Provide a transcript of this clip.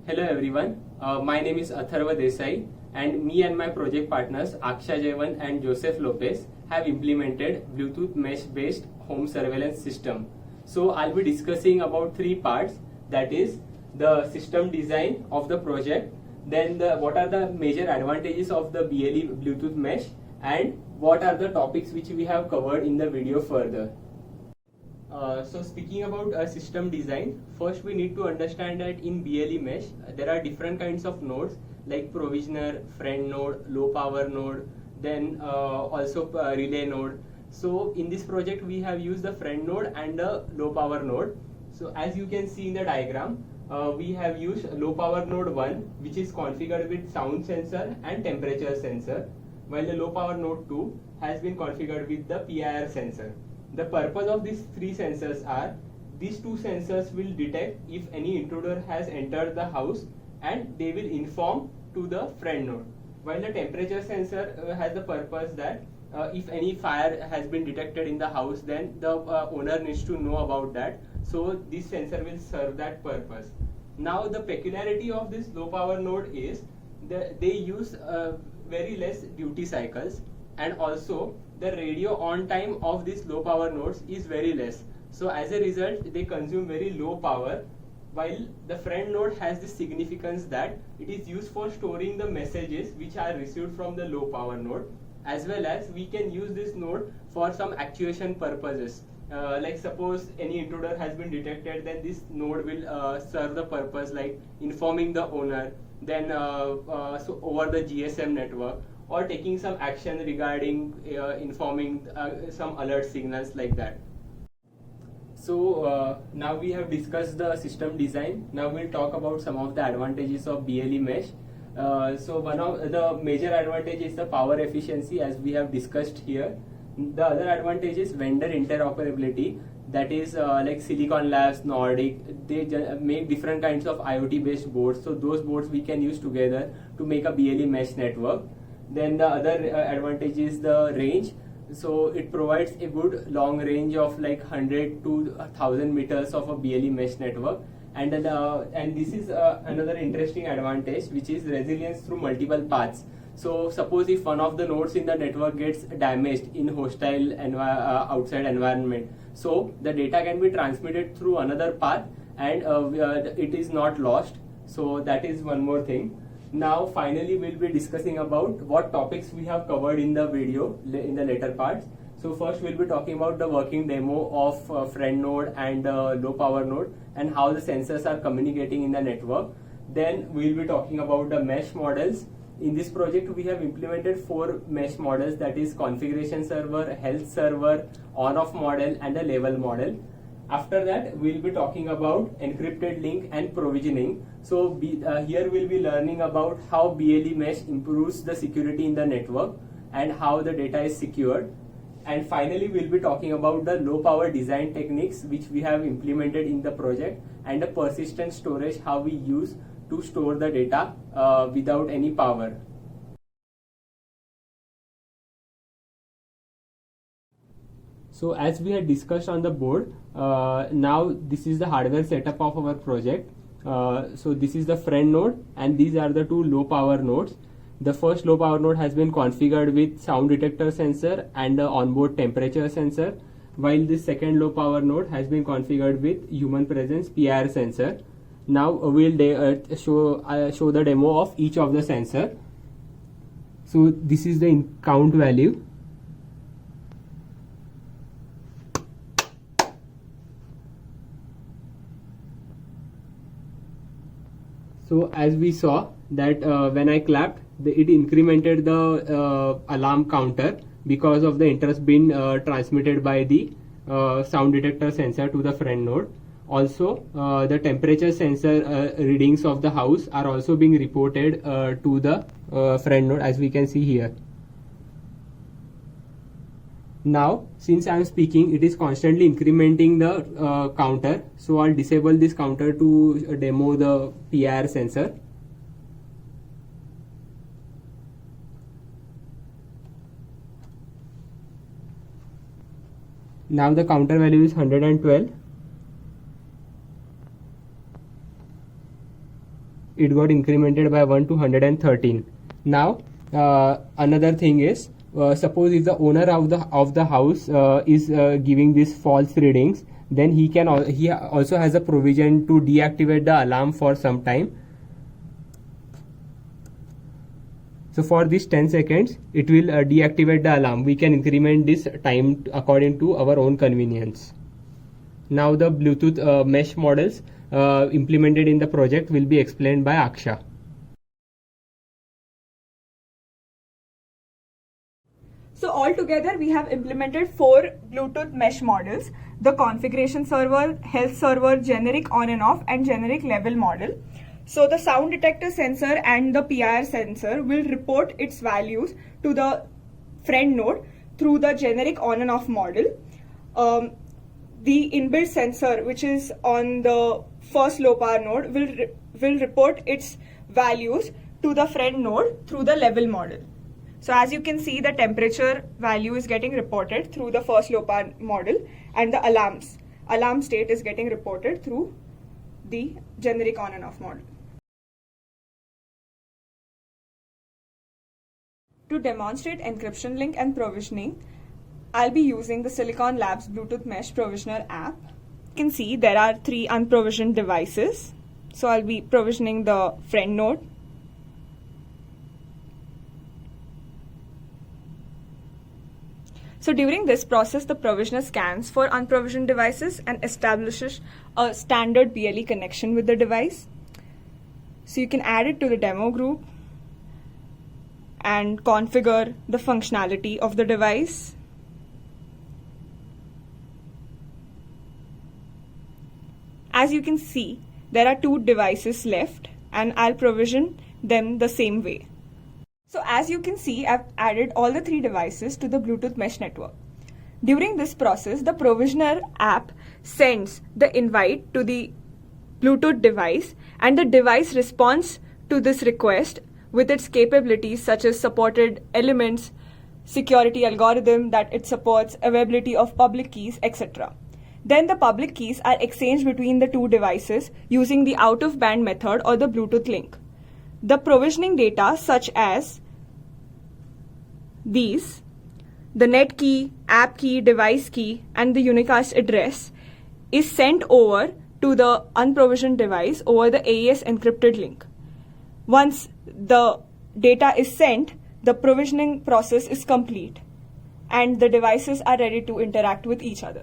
Hello everyone, my name is Atharva Desai and me and my project partners Aksha Jevan and Joseph Lopez have implemented Bluetooth mesh-based home surveillance system. So I'll be discussing about three parts, that is the system design of the project, then what are the major advantages of the BLE Bluetooth mesh, and what are the topics which we have covered in the video further. So speaking about system design, first we need to understand that in BLE mesh there are different kinds of nodes like provisioner, friend node, low power node, then also relay node. So in this project we have used the friend node and the low power node. So as you can see in the diagram, we have used low power node 1, which is configured with sound sensor and temperature sensor, while the low power node 2 has been configured with the PIR sensor. The purpose of these three sensors are, these two sensors will detect if any intruder has entered the house and they will inform to the friend node, while the temperature sensor has the purpose that if any fire has been detected in the house, then the owner needs to know about that, so this sensor will serve that purpose. Now the peculiarity of this low power node is that they use very less duty cycles, and also the radio on time of these low power nodes is very less. So as a result they consume very low power, while the friend node has this significance that it is used for storing the messages which are received from the low power node, as well as we can use this node for some actuation purposes. Like suppose any intruder has been detected, then this node will serve the purpose like informing the owner, then so over the GSM network, or taking some action regarding informing some alert signals like that. So now we have discussed the system design. Now we'll talk about some of the advantages of BLE mesh. So one of the major advantage is the power efficiency, as we have discussed here. The other advantage is vendor interoperability, that is like Silicon Labs, Nordic, they make different kinds of IoT based boards, so those boards we can use together to make a BLE mesh network. Then the other advantage is the range, so it provides a good long range of like 100 to 1000 meters of a BLE mesh network. And this is another interesting advantage, which is resilience through multiple paths. So suppose if one of the nodes in the network gets damaged in hostile outside environment, so the data can be transmitted through another path and it is not lost. So that is one more thing. Now finally we'll be discussing about what topics we have covered in the video in the later parts. So first we'll be talking about the working demo of friend node and low power node and how the sensors are communicating in the network. Then we'll be talking about the mesh models. In this project we have implemented 4 mesh models, that is configuration server, health server, on-off model and a level model. After that we'll be talking about encrypted link and provisioning. So here we'll be learning about how BLE mesh improves the security in the network and how the data is secured. And finally we'll be talking about the low power design techniques which we have implemented in the project, and the persistent storage, how we use to store the data without any power. So as we had discussed on the board, now this is the hardware setup of our project. So this is the friend node and these are the 2 low power nodes. The first low power node has been configured with sound detector sensor and the onboard temperature sensor, while this second low power node has been configured with human presence PIR sensor. Now we'll show the demo of each of the sensor. So this is the count value. So as we saw that when I clapped, it incremented the alarm counter because of the interest being transmitted by the sound detector sensor to the friend node. Also the temperature sensor readings of the house are also being reported to the friend node, as we can see here. Now since I am speaking, it is constantly incrementing the counter, so I'll disable this counter to demo the PIR sensor. Now the counter value is 112. it got incremented by 1 to 113. Now another thing is, suppose if the owner of the house is giving these false readings, then he also has a provision to deactivate the alarm for some time. So for this 10 seconds, it will deactivate the alarm. We can increment this time according to our own convenience. Now the Bluetooth mesh models implemented in the project will be explained by Aksha. So altogether, we have implemented 4 Bluetooth mesh models: the configuration server, health server, generic on and off, and generic level model. So the sound detector sensor and the PIR sensor will report its values to the friend node through the generic on and off model. The inbuilt sensor, which is on the first low power node, will report its values to the friend node through the level model. So as you can see, the temperature value is getting reported through the first low power model, and the alarm state is getting reported through the generic on and off model. To demonstrate encryption link and provisioning, I'll be using the Silicon Labs Bluetooth Mesh Provisioner app. You can see there are 3 unprovisioned devices. So I'll be provisioning the friend node. So during this process, the provisioner scans for unprovisioned devices and establishes a standard BLE connection with the device. So you can add it to the demo group and configure the functionality of the device. As you can see, there are 2 devices left, and I'll provision them the same way. So as you can see, I've added all the 3 devices to the Bluetooth mesh network. During this process, the provisioner app sends the invite to the Bluetooth device, and the device responds to this request with its capabilities such as supported elements, security algorithm that it supports, availability of public keys, etc. Then the public keys are exchanged between the 2 devices using the out-of-band method or the Bluetooth link. The provisioning data such as these, the net key, app key, device key, and the unicast address, is sent over to the unprovisioned device over the AES encrypted link. Once the data is sent, the provisioning process is complete and the devices are ready to interact with each other.